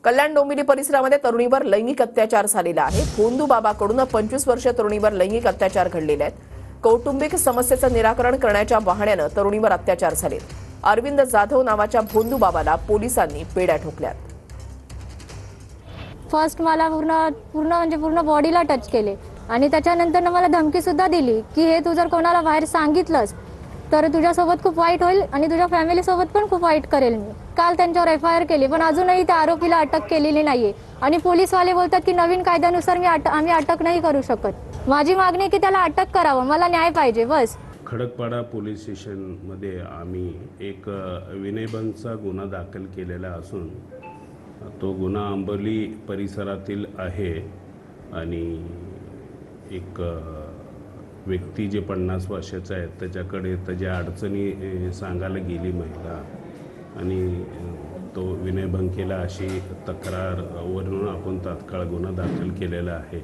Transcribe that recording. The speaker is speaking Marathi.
कल्याण डोंबिवली परिसरामध्ये तरुणीवर लैंगिक अत्याचार झालेला आहे। भोंदू बाबाकडून 25 वर्षीय तरुणीवर लैंगिक अत्याचार घडलेले आहेत। कौटुंबिक समस्येचं निराकरण करण्याच्या बहाण्यानं तरुणीवर अत्याचार झाले। अरविंद जाधव नावाच्या भोंदू बाबाला पोलिसांनी बेड्या ठोकल्यात। फर्स्ट मला पूर्ण बॉडीला टच केले आणि त्याच्यानंतर मला धमकी सुद्धा दिली की हे तू जर कोणाला बाहेर सांगितलंस तर तुझ्यासोबत खूप वाईट होईल आणि तुझ्या फॅमिली सोबत पण खूप वाईट करेल मी। काल त्यांच्यावर FIR केली पण अजूनही त्या आरोपीला अटक केलेली नाहीये आणि पोलीसवाले बोलतात की नवीन कायद्यानुसार आम्ही अटक नाही करू शकत। माझी मागणी आहे की त्याला अटक करावं, मला न्याय पाहिजे बस। खडकपाडा पोलीस स्टेशनमध्ये आम्ही एक विनयभंगचा गुन्हा दाखल केलेला असून तो गुन्हा अंबोली परिसरातील आहे आणि एक व्यक्ती जे 50 वर्षाचा आहे त्याच्याकडे त्याच्या अडचणी सांगायला गेली महिला आणि तो विनयभंग केला अशी तक्रारवरून आपण तात्काळ गुन्हा दाखल केलेला आहे।